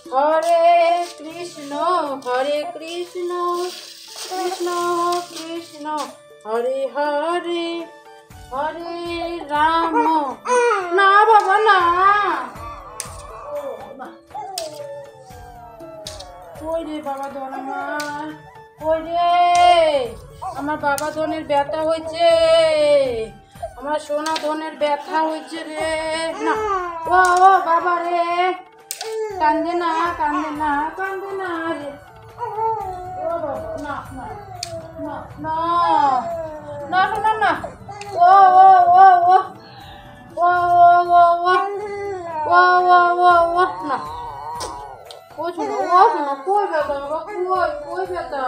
হরে কৃষ্ণ কৃষ্ণ কৃষ্ণ হরে হরে হরে রাম। না বাবা না, কই রে বাবা ধন আমার, কই রে আমার বাবা ধনের ব্যথা হয়েছে, আমার সোনা ধনের ব্যথা হয়েছে রে। না ও বাবা রে, কান্দে না কান্দে না কান্দে না রে। ও বাবা না না না না না না না ও ও ও ও ও ও ও ও ও ও না ও শোনো কই ব্যথা বাবা, কই ব্যথা,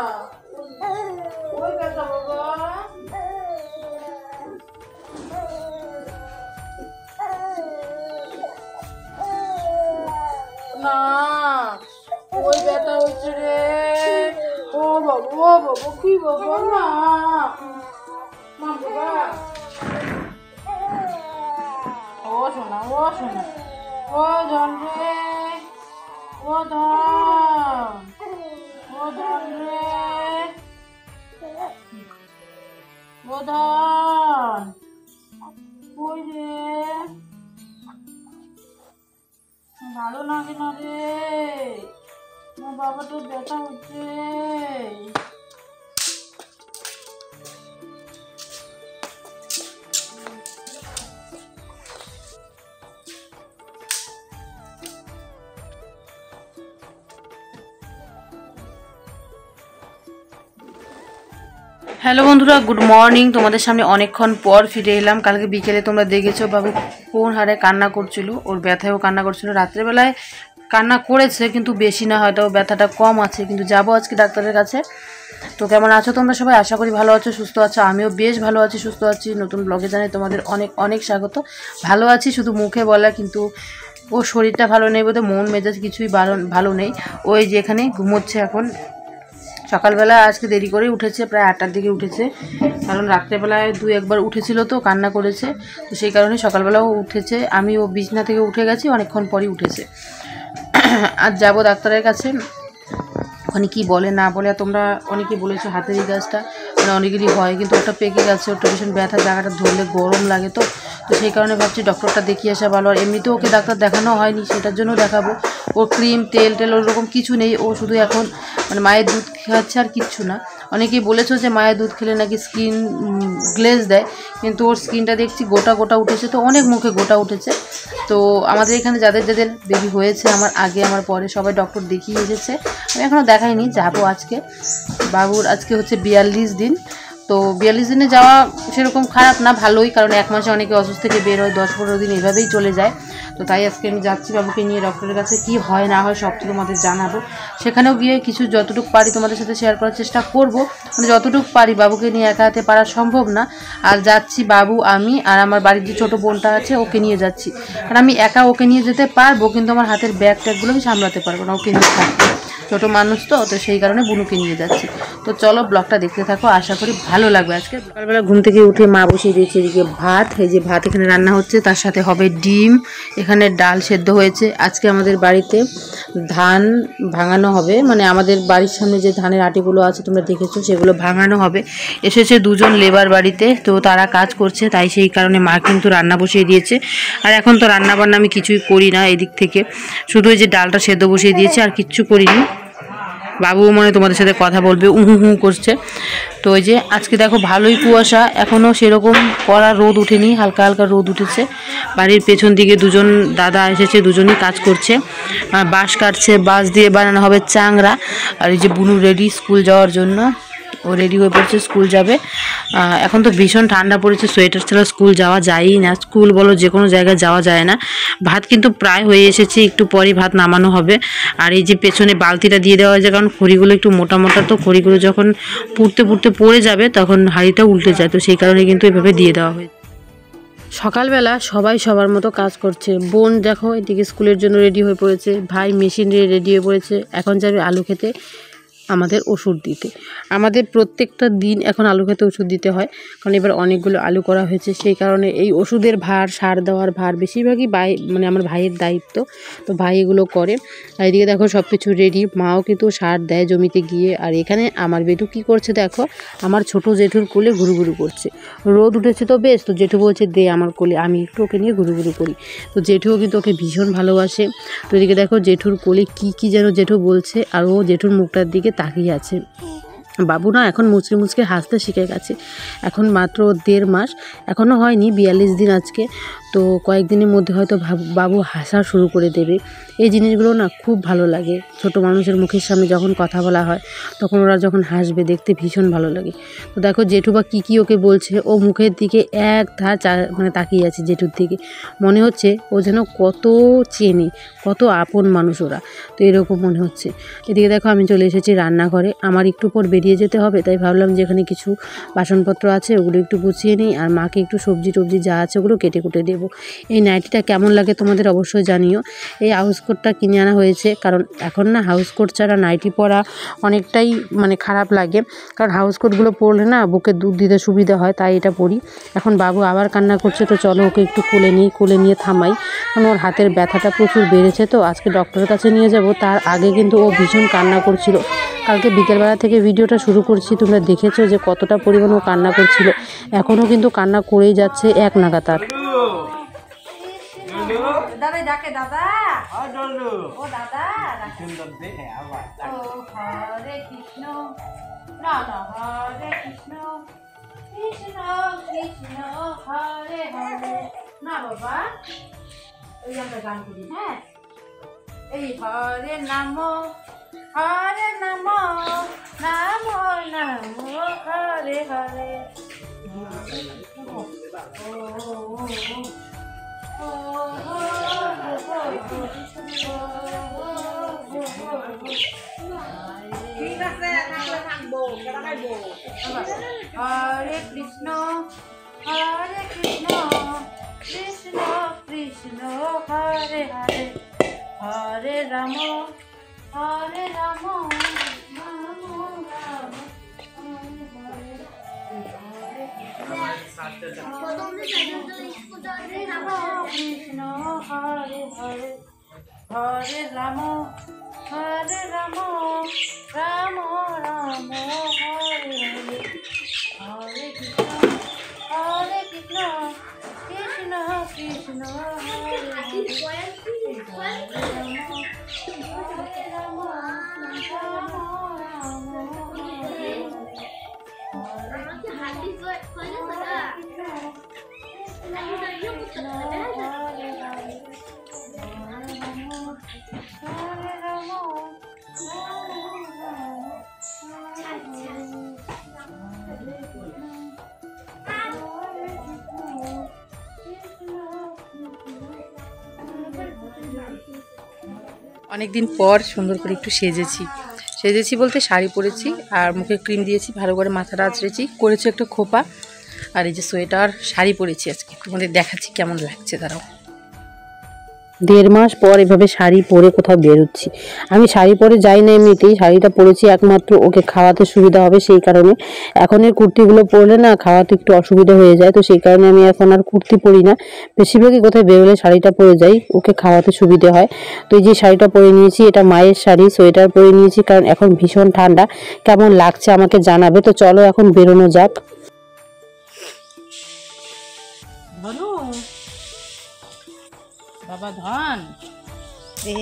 কই ব্যথা বাবা। না ওই ব্যথা হচ্ছে রে। ও বাবা কি বাবা না বাবা। ও শোনা ও ধন রে, ও ধন রে, ও ধন কই রে, ভালো লাগে না রে, আমার বাবা তো ব্যথা হচ্ছে। হ্যালো বন্ধুরা, গুড মর্নিং। তোমাদের সামনে অনেকক্ষণ পর ফিরে এলাম। কালকে বিকেলে তোমরা দেখেছো বাবু কোন হারে কান্না করছিল, ওর ব্যথায়ও কান্না করছিল। রাত্রেবেলায় কান্না করেছে কিন্তু বেশি না, হয়তো ব্যথাটা কম আছে, কিন্তু যাবো আজকে ডাক্তারের কাছে। তো কেমন আছো তোমরা সবাই? আশা করি ভালো আছো, সুস্থ আছো। আমিও বেশ ভালো আছি, সুস্থ আছি। নতুন ব্লগে জানাই তোমাদের অনেক অনেক স্বাগত। ভালো আছি শুধু মুখে বলা, কিন্তু ও শরীরটা ভালো নেই বলতে মন মেজাজ কিছুই ভালো নেই। ওই যে এখানে ঘুমোচ্ছে এখন। সকালবেলা আজকে দেরি করে উঠেছে, প্রায় 8টার দিকে উঠেছে, কারণ রাত্রেবেলায় একবার উঠেছিল তো কান্না করেছে, তো সেই কারণে সকালবেলাও উঠেছে। আমি ও বিছনা থেকে উঠে গেছি, অনেকক্ষণ পরই উঠেছে। আজ যাব ডাক্তারের কাছে, ওখানে কী বলে না বলে। তোমরা অনেকেই বলেছো হাতের এই গাছটা মানে অনেকেরই হয়, কিন্তু ওটা পেকে গেছে, ওটা ভীষণ ব্যথা, জায়গাটা ধরলে গরম লাগে। তো সেই কারণে ভাবছি ডক্টরটা দেখিয়ে আসা ভালো। আর এমনিতেও ওকে ডাক্তার দেখানো হয়নি, সেটার জন্য দেখাবো। ওর ক্রিম তেল ওরকম কিছু নেই, ও শুধু এখন মানে মায়ের দুধ খাচ্ছে আর কিচ্ছু না। অনেকেই বলেছো যে মায়ের দুধ খেলে নাকি স্কিন গ্লেজ দেয়, কিন্তু ওর স্কিনটা দেখছি গোটা উঠেছে, তো অনেক মুখে গোটা উঠেছে। তো আমাদের এখানে যাদের বেবি হয়েছে, আমার আগে আমার পরে, সবাই ডক্টর দেখিয়ে এসেছে। আমি এখনও দেখাইনি, যাবো আজকে। বাবুর আজকে হচ্ছে 42 দিন। তো 42 দিনে যাওয়া সেরকম খারাপ না, ভালোই, কারণ 1 মাসে অনেকে অসুস্থ থেকে বের হয়, 10-15 দিন এভাবেই চলে যায়। তো তাই আজকে আমি যাচ্ছি বাবুকে নিয়ে ডক্টরের কাছে। কি হয় না হয় সব তো তোমাদের জানাবো। সেখানেও গিয়ে কিছু যতটুকু পারি তোমাদের সাথে শেয়ার করার চেষ্টা করব, মানে যতটুকু পারি। বাবুকে নিয়ে একা হাতে পারা সম্ভব না। আর যাচ্ছি বাবু, আমি আর আমার বাড়ির যে ছোটো বোনটা আছে ওকে নিয়ে যাচ্ছি। কারণ আমি একা ওকে নিয়ে যেতে পারবো, কিন্তু আমার হাতের ব্যাগগুলো আমি সামলাতে পারবো না, ওকে নিয়ে থাকবো। ছোটো মানুষ তো সেই কারণে বুনুকে নিয়ে যাচ্ছি। তো চলো ব্লগটা দেখতে থাকো, আশা করি ভালো লাগবে। আজকে সকালবেলা ঘুম থেকে উঠে মা বসিয়ে দিয়েছে এদিকে ভাত। এই যে ভাত এখানে রান্না হচ্ছে, তার সাথে হবে ডিম, এখানে ডাল সেদ্ধ হয়েছে। আজকে আমাদের বাড়িতে ধান ভাঙানো হবে, মানে আমাদের বাড়ির সামনে যে ধানের আটিগুলো আছে তোমরা দেখেছো, সেগুলো ভাঙানো হবে। এসেছে 2জন লেবার বাড়িতে, তো তারা কাজ করছে, তাই সেই কারণে মা কিন্তু রান্না বসিয়ে দিয়েছে। আর এখন তো রান্না বান্না আমি কিছুই করি না এদিক থেকে, শুধু এই যে ডালটা সেদ্ধ বসিয়ে দিয়েছে, আর কিচ্ছু করিনি। বাবুও মনে তোমাদের সাথে কথা বলবে, উহু করছে। তো ওই যে আজকে দেখো ভালোই কুয়াশা, এখনও সেরকম কড়া রোদ উঠেনি, হালকা হালকা রোদ উঠেছে। বাড়ির পেছন দিকে 2জন দাদা এসেছে, দুজনই কাজ করছে, বাঁশ কাটছে, বাঁশ দিয়ে বানানো হবে চাংড়া। আর এই যে বুনু রেডি স্কুল যাওয়ার জন্য, ও রেডি হয়ে পড়ছে, স্কুল যাবে। এখন তো ভীষণ ঠান্ডা পড়েছে, সোয়েটার ছাড়া স্কুল যাওয়া যায়ই না। স্কুল বলো যে কোনো জায়গায় যাওয়া যায় না। ভাত কিন্তু প্রায় হয়ে এসেছে, একটু পরই ভাত নামানো হবে। আর এই যে পেছনে বালতিটা দিয়ে দেওয়া হয়েছে, কারণ খড়িগুলো একটু মোটা, তো খড়িগুলো যখন পুড়তে পড়ে যাবে তখন হাঁড়িটা উল্টে যায়, তো সেই কারণে কিন্তু এভাবে দিয়ে দেওয়া হয়েছে। সকালবেলা সবাই সবার মতো কাজ করছে। বোন দেখো এদিকে স্কুলের জন্য রেডি হয়ে পড়েছে, ভাই মেশিন রেডি হয়ে পড়েছে, এখন যাবে আলু খেতে। আমাদের ওষুধ দিতে। আমাদের প্রত্যেকটা দিন এখন আলু খেতে ওষুধ দিতে হয়, কারণ এবার অনেকগুলো আলু করা হয়েছে, সেই কারণে এই ওষুধের ভার, সার দেওয়ার ভার বেশিরভাগই মানে আমার ভাইয়ের দায়িত্ব। তো ভাই এগুলো করে। আর এদিকে দেখো সব কিছু রেডি, মাও কিন্তু সার দেয় জমিতে গিয়ে। আর এখানে আমার বেটু কি করছে দেখো, আমার ছোট জেঠুর কোলে ঘুরুঘুরু করছে। রোদ উঠেছে তো বেশ, তো জেঠু বলছে দে আমার কোলে, আমি একটু ওকে নিয়ে ঘুরুঘুরু করি। তো জেঠুও কিন্তু ওকে ভীষণ ভালোবাসে। তো এদিকে দেখো জেঠুর কোলে কি যেন জেঠু বলছে, আর ও জেঠুর মুখটার দিকে তাকিয়ে আছে। বাবু না এখন মুচকে মুচকে হাসতে শিখে গেছে। এখন মাত্র 1.5 মাস, এখনও হয়নি, 42 দিন আজকে। তো কয়েকদিনের মধ্যে হয়তো বাবু হাসা শুরু করে দেবে। এই জিনিসগুলো না খুব ভালো লাগে। ছোট মানুষের মুখের সামনে যখন কথা বলা হয়, তখন ওরা যখন হাসবে দেখতে ভীষণ ভালো লাগে। তো দেখো জেঠু বা কী ওকে বলছে, ও মুখের দিকে এক ধার মানে তাকিয়ে আছে জেঠুর দিকে। মনে হচ্ছে ও যেন কত চেনে, কত আপন মানুষ ওরা। তো এরকম মনে হচ্ছে। এদিকে দেখো আমি চলে এসেছি রান্নাঘরে। আমার একটু পর বেরিয়ে যেতে হবে, তাই ভাবলাম যে এখানে কিছু বাসনপত্র আছে ওগুলো একটু গুছিয়ে নিই, আর মাকে একটু সবজি টবজি যা আছে ওগুলো কেটে কুটে দেবো। এই নাইটিটা কেমন লাগে তোমাদের অবশ্যই জানিও। এই হাউস কোটটা কিনে আনা হয়েছে, কারণ এখন না হাউস কোট ছাড়া নাইটি পরা অনেকটাই মানে খারাপ লাগে, কারণ হাউস কোটগুলো পরলে না বুকে দুধ দিতে সুবিধা হয়, তাই এটা পরি। এখন বাবু আবার কান্না করছে, তো চলো ওকে একটু কোলে নিয়ে থামাই, কারণ ওর হাতের ব্যথাটা প্রচুর বেড়েছে। তো আজকে ডক্টরের কাছে নিয়ে যাব, তার আগে কিন্তু ও ভীষণ কান্না করছিল। কালকে বিকেলবেলা থেকে ভিডিওটা শুরু করছি, তোমরা দেখেছো যে কতটা পরিমাণ ও কান্না করছিল। এখনও কিন্তু কান্না করেই যাচ্ছে এক নাগাতার। দাদাই ডাকে, দাদা ও দাদা ও হরে কৃষ্ণ হরে কৃষ্ণ কৃষ্ণ কৃষ্ণ হরে হরে। না বাবা, ওই আমরা গান করি, হ্যাঁ, এই হরে নাম নাম হরে হরে। ঠিক আছে, থাকবো হরে কৃষ্ণ কৃষ্ণ কৃষ্ণ হরে হরে, হরে রাম রাম রাম কৃষ্ণ হরে হরে, হরে রাম রাম রাম হরে হরে, হরে কৃষ্ণ কৃষ্ণ কৃষ্ণ হরে হরে, অনেকদিন পর সুন্দর করে একটু সেজেছি বলতে শাড়ি পরেছি, আর মুখে ক্রিম দিয়েছি, ভালো করে মাথাটা আঁচড়েছি, করেছি একটা খোপা, আর এই যে সোয়েটার শাড়ি পরেছি। আজকে তোমাদের দেখাচ্ছি কেমন লাগছে, দাঁড়াও। 1.5 মাস পর এভাবে শাড়ি পরে কোথাও বেরোচ্ছি। আমি শাড়ি পরে যাই না এমনিতেই, শাড়িটা পরেছি একমাত্র ওকে খাওয়াতে সুবিধা হবে সেই কারণে। এখন এর কুর্তিগুলো পরলে না খাওয়াতে একটু অসুবিধা হয়ে যায়, তো সেই কারণে আমি এখন আর কুর্তি পরি না। বেশিরভাগই কোথায় বেরোলে শাড়িটা পরে যাই, ওকে খাওয়াতে সুবিধে হয়। তো এই যে শাড়িটা পরে নিয়েছি, এটা মায়ের শাড়ি, সোয়েটার পরে নিয়েছি, কারণ এখন ভীষণ ঠান্ডা। কেমন লাগছে আমাকে জানাবে। তো চলো এখন বেরোনো যাক। বাবা ধন রে,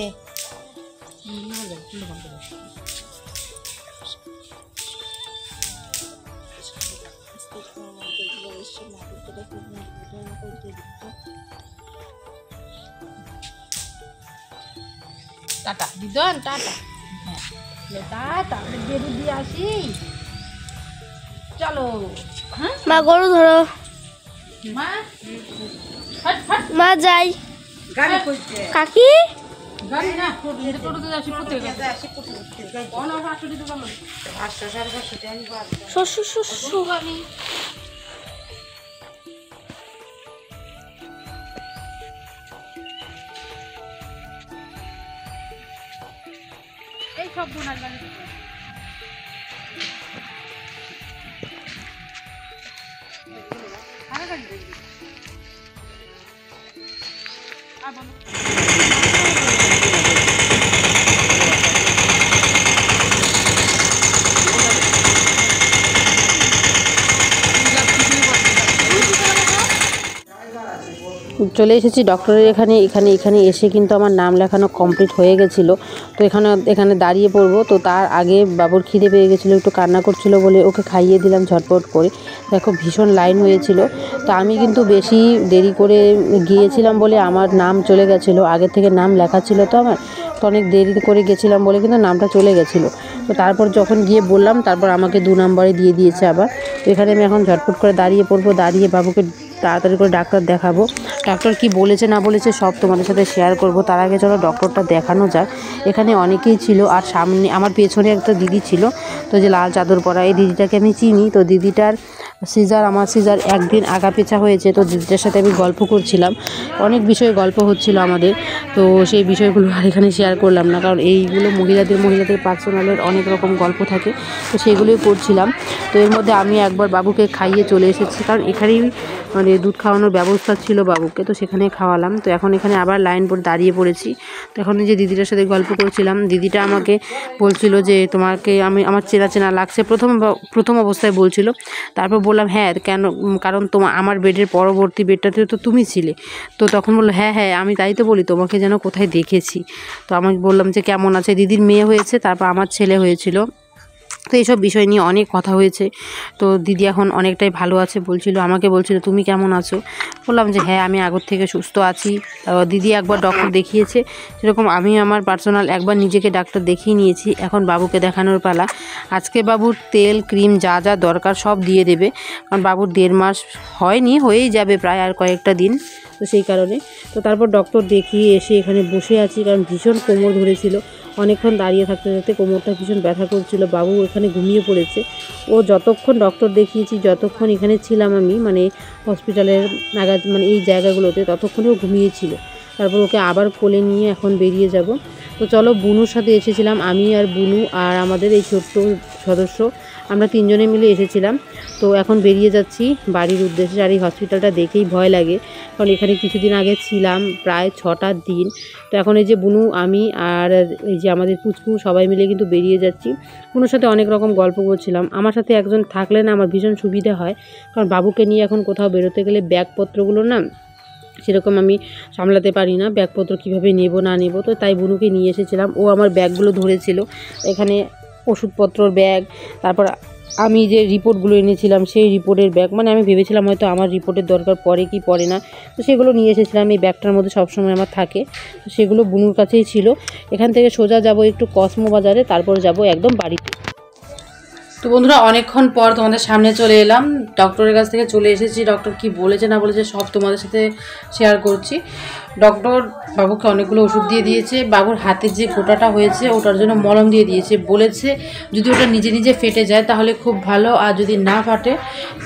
টাটা দিদন, টাটা, হ্যাঁ টাটা, বেরু দিয়ে আসি, চলো। হ্যাঁ মা গরু ধরো, মা মা যাই কাকি গাড়ি না টোটোতে যাচ্ছি, কোথায় গেছে কোন 500 দিতে পারলো, 500 550 টাকা পাবো। শশু গাড়ি এই সব বোনার গাড়ি চলে এসেছি ডক্টরের এখানে এসে কিন্তু আমার নাম লেখানো কমপ্লিট হয়ে গেছিলো। তো এখানে দাঁড়িয়ে পড়বো। তো তার আগে বাবুর খিদে পেয়ে গেছিলো, একটু কান্না করছিল বলে ওকে খাইয়ে দিলাম ঝটপট করে। দেখো ভীষণ লাইন হয়েছিল। তো আমি কিন্তু বেশি দেরি করে গিয়েছিলাম বলে আমার নাম চলে গেছিলো, আগের থেকে নাম লেখা ছিল তো আমার, তো অনেক দেরি করে গেছিলাম বলে কিন্তু নামটা চলে গেছিলো। তো তারপর যখন গিয়ে বললাম, তারপর আমাকে 2 নম্বরে দিয়ে দিয়েছে আবার। তো এখানে আমি এখন ঝটপট করে দাঁড়িয়ে পড়বো, দাঁড়িয়ে বাবুকে তাড়াতাড়ি করে ডাক্তার দেখাবো। ডাক্তার কি বলেছে না বলেছে সব তোমাদের সাথে শেয়ার করব। তার আগে চলো ডক্টরটা দেখানো যাক। এখানে অনেকেই ছিল, আর সামনে আমার পেছনে একটা দিদি ছিল, তো যে লাল চাদর পরা এই দিদিটাকে আমি চিনি। তো দিদিটার আমার সিজার একদিন আগা পেছা হয়েছে। তো দিদিটার সাথে আমি গল্প করছিলাম, অনেক বিষয়ে গল্প হচ্ছিল আমাদের। তো সেই বিষয়গুলো আর এখানে শেয়ার করলাম না, কারণ এইগুলো মহিলাদের পার্সোনালের অনেক রকম গল্প থাকে, তো সেগুলোই করছিলাম। তো এর মধ্যে আমি একবার বাবুকে খাইয়ে চলে এসেছি, কারণ এখানেই মানে দুধ খাওয়ানোর ব্যবস্থা ছিল বাবুকে, তো সেখানে খাওয়ালাম। তো এখন এখানে আবার লাইন পরে দাঁড়িয়ে পড়েছি। তো এখন যে দিদিটার সাথে গল্প করছিলাম, দিদিটা আমাকে বলছিল যে তোমাকে আমার চেনা লাগছে, প্রথম অবস্থায় বলছিল। তারপর বললাম হ্যাঁ কেন, কারণ আমার বেডের পরবর্তী বেডটাতে তো তুমি ছিলে। তো তখন বললো হ্যাঁ আমি তাই তো বলি তোমাকে যেন কোথায় দেখেছি। তো আমি বললাম যে কেমন আছে, দিদির মেয়ে হয়েছে, তারপর আমার ছেলে হয়েছিল। তো এইসব বিষয় নিয়ে অনেক কথা হয়েছে। তো দিদি এখন অনেকটাই ভালো আছে আমাকে বলছিল তুমি কেমন আছো। বললাম যে হ্যাঁ আমি আগের থেকে সুস্থ আছি। দিদি একবার ডক্টর দেখিয়েছে, সেরকম আমি আমার পার্সোনাল একবার নিজেকে ডাক্তার দেখিয়ে নিয়েছি। এখন বাবুকে দেখানোর পালা। আজকে বাবুর তেল ক্রিম যা দরকার সব দিয়ে দেবে, কারণ বাবুর 1.5 মাস হয়েই যাবে প্রায়, আর কয়েকটা দিন। তো সেই কারণে তো তারপর ডক্টর দেখিয়ে এসে এখানে বসে আছি, কারণ ভীষণ কোমর ধরেছিল। অনেকক্ষণ দাঁড়িয়ে থাকতে কোমরটা ভীষণ ব্যথা করছিল। বাবু এখানে ঘুমিয়ে পড়েছে। ও যতক্ষণ ডক্টর দেখিয়েছি, যতক্ষণ এখানে ছিলাম আমি, মানে হসপিটালের মানে এই জায়গাগুলোতে, ততক্ষণেও ঘুমিয়েছিল। তারপর ওকে আবার কোলে নিয়ে এখন বেরিয়ে যাব। তো চলো, বুনুর সাথে এসেছিলাম আমি আর বুনু আর আমাদের এই ছোট্ট সদস্য, আমরা 3 জনে মিলে এসেছিলাম। তো এখন বেরিয়ে যাচ্ছি বাড়ির উদ্দেশ্যে। আর এই হসপিটালটা দেখেই ভয় লাগে, কারণ এখানে কিছুদিন আগে ছিলাম প্রায় 6টা দিন। তো এখন এই যে বুনু, আমি আর এই যে আমাদের পুচকু সবাই মিলে কিন্তু বেরিয়ে যাচ্ছি। বুনুর সাথে অনেক রকম গল্প করছিলাম। আমার সাথে একজন থাকলে না আমার ভীষণ সুবিধা হয়, কারণ বাবুকে নিয়ে এখন কোথাও বেরোতে গেলে ব্যাগপত্রগুলো না সেরকম আমি সামলাতে পারি না, ব্যাগপত্র কীভাবে নেব না নেব। তো তাই বুনুকে নিয়ে এসেছিলাম, ও আমার ব্যাগগুলো ধরেছিল। এখানে ওষুধপত্রর ব্যাগ, তারপর আমি যে রিপোর্টগুলো এনেছিলাম সেই রিপোর্টের ব্যাগ, মানে আমি ভেবেছিলাম হয়তো আমার রিপোর্টের দরকার পড়ে কি পড়ে না, তো সেগুলো নিয়ে এসেছিলাম। এই ব্যাগটার মধ্যে সবসময় আমার থাকে, তো সেগুলো বুনুর কাছেই ছিল। এখান থেকে সোজা যাব একটু কসমো বাজারে, তারপর যাব একদম বাড়িতে। তো বন্ধুরা, অনেকক্ষণ পর তোমাদের সামনে চলে এলাম, ডক্টরের কাছ থেকে চলে এসেছি। ডক্টর কি বলেছে না বলেছে সব তোমাদের সাথে শেয়ার করছি। ডক্টর বাবুকে অনেকগুলো ওষুধ দিয়ে দিয়েছে। বাবুর হাতের যে ফোঁটাটা হয়েছে ওটার জন্য মলম দিয়ে দিয়েছে। বলেছে যদি ওটা নিজে ফেটে যায় তাহলে খুব ভালো, আর যদি না ফাটে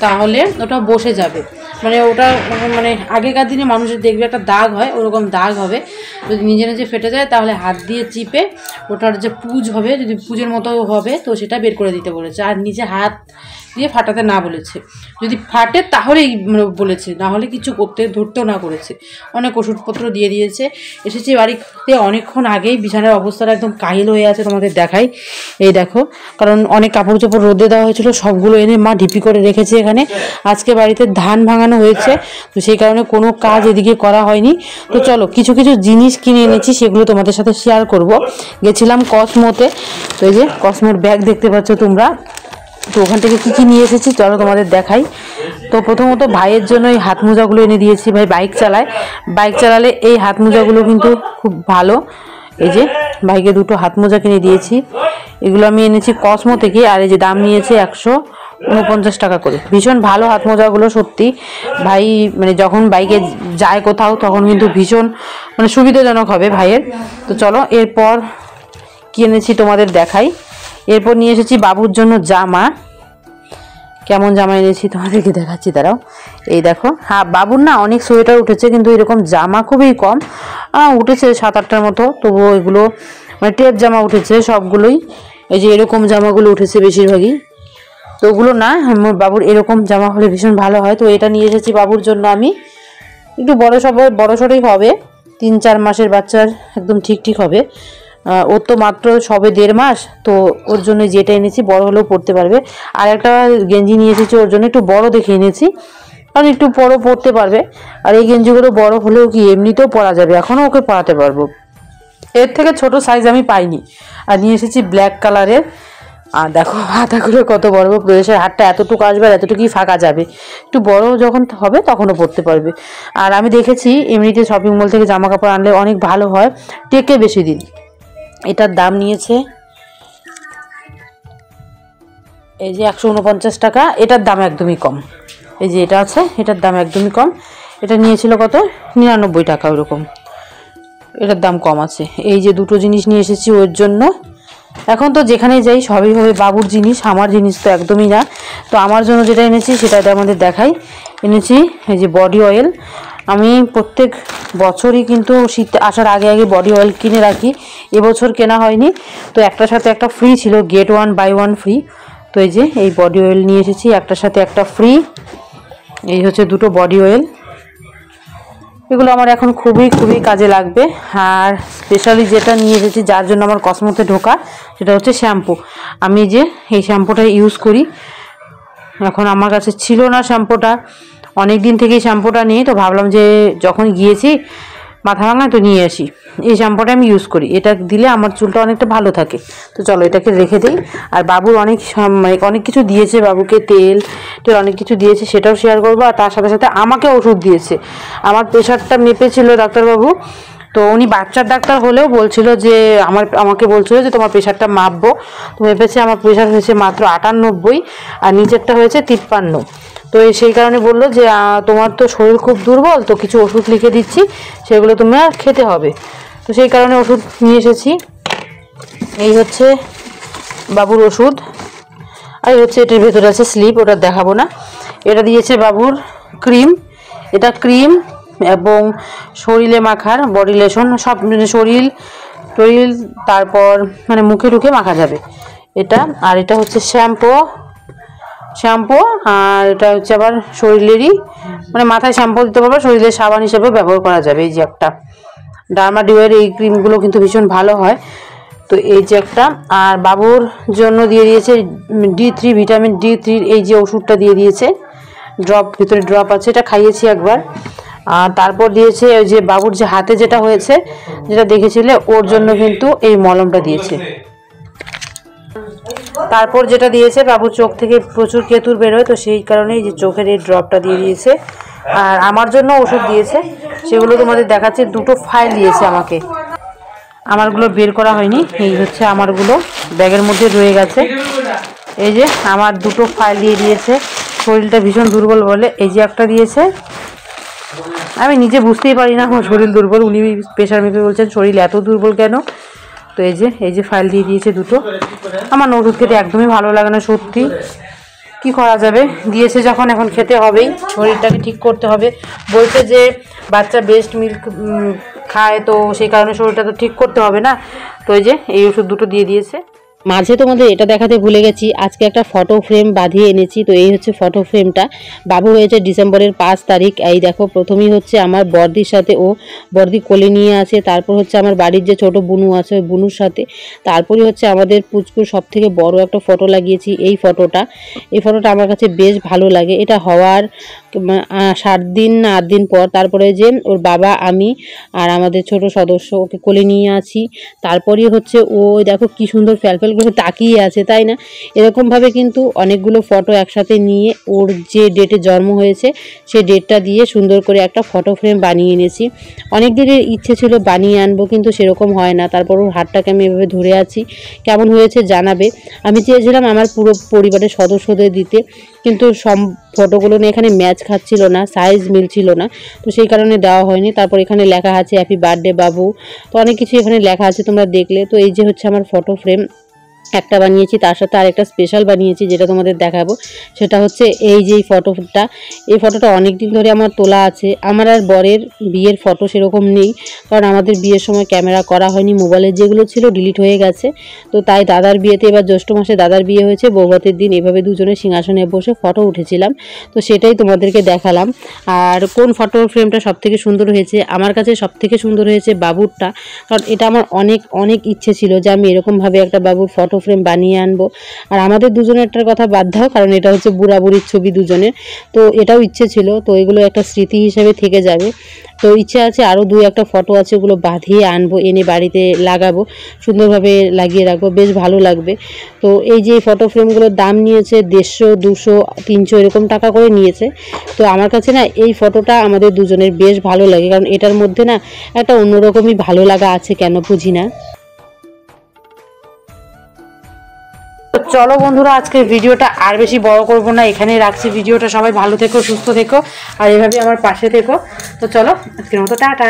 তাহলে ওটা বসে যাবে। মানে ওটা মানে আগেকার দিনে মানুষের দেখবে একটা দাগ হয়, ওরকম দাগ হবে। যদি নিজে ফেটে যায় তাহলে হাত দিয়ে চিপে ওটার যে পুঁজ হবে, যদি পুঁজের মতো হবে তো সেটা বের করে দিতে বলেছে, আর নিজে হাত দিয়ে ফাটাতে না বলেছে। যদি ফাটে তাহলেই বলেছে, না হলে কিছু ধরতেও না করেছে। অনেক ওষুধপত্র দিয়ে দিয়েছে। এসেছি বাড়িতে অনেকক্ষণ আগেই, বিছানার অবস্থাটা একদম কাহিল হয়ে আছে, তোমাদের দেখাই। এই দেখো, কারণ অনেক কাপড় চোপড় রোদে দেওয়া হয়েছিল, সবগুলো এনে মা ঢিপি করে রেখেছে এখানে। আজকে বাড়িতে ধান ভাঙানো হয়েছে, তো সেই কারণে কোনো কাজ এদিকে করা হয়নি। তো চলো, কিছু জিনিস কিনে এনেছি, সেগুলো তোমাদের সাথে শেয়ার করব। গেছিলাম কসমোতে, তো এই যে কসমোর ব্যাগ দেখতে পাচ্ছ তোমরা। তো ওখান থেকে কী নিয়ে এসেছি চলো তোমাদের দেখাই। তো প্রথমত ভাইয়ের জন্য এই হাত মোজাগুলো এনে দিয়েছি। ভাই বাইক চালালে এই হাত মোজাগুলো কিন্তু খুব ভালো। এই যে ভাইকে 2টো হাত মোজা কিনে দিয়েছি। এগুলো আমি এনেছি কসমো থেকে, আর এই যে দাম নিয়েছে 149 টাকা করে। ভীষণ ভালো হাত মোজাগুলো সত্যি। ভাই মানে যখন বাইকে যায় কোথাও তখন কিন্তু ভীষণ মানে সুবিধাজনক হবে ভাইয়ের। তো চলো, এরপর কি এনেছি তোমাদের দেখাই। এরপর নিয়ে এসেছি বাবুর জন্য জামা। কেমন জামা এনেছি তোমাদেরকে দেখাচ্ছি, দাঁড়াও। এই দেখো, হ্যাঁ বাবুর না অনেক সোয়েটার উঠেছে, কিন্তু এরকম জামা খুবই কম উঠেছে, 7-8টার মতো। তবুও এগুলো মানে টেপ জামা উঠেছে সবগুলোই। এই যে এরকম জামাগুলো উঠেছে বেশিরভাগই। তো ওগুলো না, আমার বাবুর এরকম জামা হলে ভীষণ ভালো হয়। তো এটা নিয়ে এসেছি বাবুর জন্য আমি, একটু বড় সড়ই হবে, 3-4 মাসের বাচ্চার একদম ঠিক হবে। ওর তো মাত্র সবে 1.5 মাস, তো ওর জন্য যেটা এনেছি বড় হলেও পরতে পারবে। আর একটা গেঞ্জি নিয়ে এসেছি ওর জন্য, একটু বড় দেখে এনেছি, কারণ একটু বড় পরতে পারবে। আর এই গেঞ্জিগুলো বড় হলেও কি এমনিতেও পরা যাবে, এখনও ওকে পরাতে পারবো। এর থেকে ছোট সাইজ আমি পাইনি। আর নিয়ে এসেছি ব্ল্যাক কালারের। আর দেখো হাতাগুলো কত বড়, প্রদেশের হাতটা এতটুকু আসবে আর এতটুকুই ফাঁকা যাবে, একটু বড় যখন হবে তখনও পরতে পারবে। আর আমি দেখেছি এমনিতে শপিং মল থেকে জামা কাপড় আনলে অনেক ভালো হয়, টেকে বেশি দিন। এটার দাম নিয়েছে এই যে 149 টাকা। এটার দাম একদমই কম, এই যে এটা আছে, এটার দাম একদমই কম। এটা নিয়েছিল কত, 99 টাকা ওরকম, এটার দাম কম আছে। এই যে দুটো জিনিস নিয়ে এসেছি ওর জন্য। এখন তো যেখানে যাই সবই হবে বাবুর জিনিস, আমার জিনিস তো একদমই না। তো আমার জন্য যেটা এনেছি সেটা আমাদের দেখাই। এনেছি এই যে বডি অয়েল। আমি প্রত্যেক বছরই কিন্তু শীত আসার আগে আগে বডি অয়েল কিনে রাখি, এবছর কেনা হয়নি। তো একটার সাথে একটা ফ্রি ছিল, গেট 1 বাই 1 ফ্রি। তো এই যে এই বডি অয়েল নিয়ে এসেছি, একটার সাথে একটা ফ্রি। এই হচ্ছে দুটো বডি অয়েল, এগুলো আমার এখন খুবই কাজে লাগবে। আর স্পেশালি যেটা নিয়ে এসেছি যার জন্য আমার কসমোতে ঢোকা, সেটা হচ্ছে শ্যাম্পু। আমি যে এই শ্যাম্পুটা ইউজ করি, এখন আমার কাছে ছিল না শ্যাম্পুটা, অনেক দিন থেকেই শ্যাম্পুটা নিই। তো ভাবলাম যে যখন গিয়েছি মাথা ভাঙা তো নিয়ে আসি, এই শ্যাম্পুটা আমি ইউজ করি, এটা দিলে আমার চুলটা অনেকটা ভালো থাকে। তো চলো এটাকে রেখে দিই। আর বাবুর অনেক কিছু দিয়েছে, বাবুকে তেল অনেক কিছু দিয়েছে, সেটাও শেয়ার করবো। আর তার সাথে সাথে আমাকে ওষুধ দিয়েছে। আমার প্রেশারটা মেপেছিল ডাক্তারবাবু, তো উনি বাচ্চার ডাক্তার হলেও বলছিল যে আমাকে বলছিল যে তোমার প্রেশারটা মাপবো। তো মেপেছে, আমার প্রেশার হয়েছে মাত্র 98 আর নিচেরটা হয়েছে 53। তো সেই কারণে বললো যে তোমার তো শরীর খুব দুর্বল, তো কিছু ওষুধ লিখে দিচ্ছি, সেগুলো তোমার খেতে হবে। তো সেই কারণে ওষুধ নিয়ে এসেছি। এই হচ্ছে বাবুর ওষুধ, আর এই হচ্ছে এটার ভেতরে আছে স্লিপ, ওটা দেখাবো না। এটা দিয়েছে বাবুর ক্রিম, এটা ক্রিম এবং শরীরে মাখার বডি লোশন, সব শরীর তারপর মানে মুখে ঢুকে মাখা যাবে এটা। আর এটা হচ্ছে শ্যাম্পু, আর এটা হচ্ছে আবার শরীরেরই, মানে মাথায় শ্যাম্পু দিতে পারবে, শরীরের সাবান হিসেবে ব্যবহার করা যাবে। এই যে একটা ডার্মাডিওয়ের এই ক্রিমগুলো কিন্তু ভীষণ ভালো হয়। তো এই যে একটা, আর বাবুর জন্য দিয়ে দিয়েছে D3 ভিটামিন D3 এই যে ওষুধটা দিয়ে দিয়েছে, ড্রপ, ভিতরে ড্রপ আছে, এটা খাইয়েছি একবার। আর তারপর দিয়েছে ওই যে বাবুর যে হাতে যেটা হয়েছে, যেটা দেখেছিলে, ওর জন্য কিন্তু এই মলমটা দিয়েছে। তারপর যেটা দিয়েছে, বাবুর চোখ থেকে প্রচুর কেতুর বেরোয়, তো সেই কারণেই যে চোখের এই ড্রপটা দিয়ে দিয়েছে। আর আমার জন্য ওষুধ দিয়েছে, সেগুলো তোমাদের দেখাচ্ছে। দুটো ফাইল দিয়েছে আমাকে, আমারগুলো বের করা হয়নি, এই হচ্ছে আমারগুলো ব্যাগের মধ্যে রয়ে গেছে। এই যে আমার দুটো ফাইল দিয়ে দিয়েছে, শরীরটা ভীষণ দুর্বল বলে। এই যে একটা দিয়েছে, আমি নিজে বুঝতেই পারি না আমার শরীর দুর্বল, উনি প্রেশার মেপে বলছেন শরীর এত দুর্বল কেন। তো এই যে ফাইল দিয়ে দিয়েছে দুটো। আমার ওষুধ খেতে একদমই ভালো লাগে না সত্যি, কি করা যাবে, দিয়েছে যখন এখন খেতে হবেই, শরীরটাকে ঠিক করতে হবে। বলছে যে বাচ্চা ব্রেস্ট মিল্ক খায়, তো সেই কারণে শরীরটা তো ঠিক করতে হবে না। তো এই ওষুধ দুটো দিয়ে দিয়েছে। মাঝে তোমাদের এটা দেখাতে ভুলে গেছি, আজকে একটা ফটো ফ্রেম বাঁধিয়ে এনেছি। তো এই হচ্ছে ফটো ফ্রেমটা, বাবু হয়েছে ডিসেম্বরের 5 তারিখ। এই দেখো, প্রথমেই হচ্ছে আমার বর্দির সাথে, ও বর্দি কোলে নিয়ে আছে, তারপর হচ্ছে আমার বাড়ির যে ছোট বুনু আছে ওই বুনুর সাথে, তারপরে হচ্ছে আমাদের পুচকুর সব থেকে বড় একটা ফটো লাগিয়েছি। এই ফটোটা আমার কাছে বেশ ভালো লাগে। এটা হওয়ার 7 দিন না 8 দিন পর, তারপরে যে ওর বাবা, আমি আর আমাদের ছোট সদস্য ওকে কোলে নিয়ে আছি। তারপরে হচ্ছে ও দেখো কি সুন্দর ফ্যালফ্যাল করে তাকিয়ে আছে, তাই না? এরকমভাবে কিন্তু অনেকগুলো ফটো একসাথে নিয়ে ওর যে ডেটে জন্ম হয়েছে সেই ডেটটা দিয়ে সুন্দর করে একটা ফটো ফ্রেম বানিয়ে এনেছি। অনেক দিনের ইচ্ছে ছিল বানিয়ে আনবো, কিন্তু সেরকম হয় না। তারপর ওর হাতটাকে আমি এভাবে ধরে আছি, কেমন হয়েছে জানাবে। আমি চেয়েছিলাম আমার পুরো পরিবারের সদস্যদের দিতে, কিন্তু সব ফটোগুলো নিয়ে এখানে ম্যাচ খাচ্ছিল না, সাইজ মিলছিল না, তো সেই কারণে দেওয়া হয়নি। তারপর এখানে লেখা আছে হ্যাপি বার্থডে বাবু, তো অনেক কিছু এখানে লেখা আছে তোমরা দেখলে। তো এই যে হচ্ছে আমার ফটো ফ্রেম, একটা বানিয়েছি, তার সাথে আরেকটা স্পেশাল বানিয়েছি যেটা তোমাদের দেখাবো। সেটা হচ্ছে এই যে ফটোটা, এই ফটোটা অনেক দিন ধরে আমার তোলা আছে। আমার আর বরের বিয়ের ফটো সেরকম নেই, কারণ আমাদের বিয়ের সময় ক্যামেরা করা হয়নি, মোবাইলের যেগুলো ছিল ডিলিট হয়ে গেছে। তো তাই দাদার বিয়েতে, এবার জ্যৈষ্ঠ মাসে দাদার বিয়ে হয়েছে, বৌভাতের দিন এভাবে দুজনে সিংহাসনে বসে ফটো উঠেছিলাম। তো সেটাই তোমাদেরকে দেখালাম। আর কোন ফটো ফ্রেমটা সবথেকে সুন্দর হয়েছে, আমার কাছে সবথেকে সুন্দর হয়েছে বাবুরটা, কারণ এটা আমার অনেক অনেক ইচ্ছে ছিল যে আমি এরকমভাবে একটা বাবুর ফটো ফ্রেম বানিয়ে আনবো। আর আমাদের দুজনেরটার কথা বাদ দাও, কারণ এটা হচ্ছে বুড়া বুড়ির ছবি দুজনের, তো এটাও ইচ্ছে ছিল। তো এগুলো একটা স্মৃতি হিসেবে থেকে যাবে। তো ইচ্ছে আছে আরও 2-1টা ফটো আছে, ওগুলো বাঁধিয়ে আনবো, এনে বাড়িতে লাগাবো, সুন্দরভাবে লাগিয়ে রাখবো, বেশ ভালো লাগবে। তো এই যে ফটো ফ্রেমগুলোর দাম নিয়েছে 150, 200, 300 এরকম টাকা করে নিয়েছে। তো আমার কাছে না এই ফটোটা আমাদের দুজনের বেশ ভালো লাগে, কারণ এটার মধ্যে না একটা অন্যরকমই ভালো লাগা আছে, কেন বুঝি না। চলো বন্ধুরা, আজকের ভিডিওটা আর বেশি বড় করব না, এখানেই রাখছি ভিডিওটা। সবাই ভালো থেকো, সুস্থ থেকো, আর এভাবে আমার পাশে থেকো। তো চলো আজকের মতো টাটা।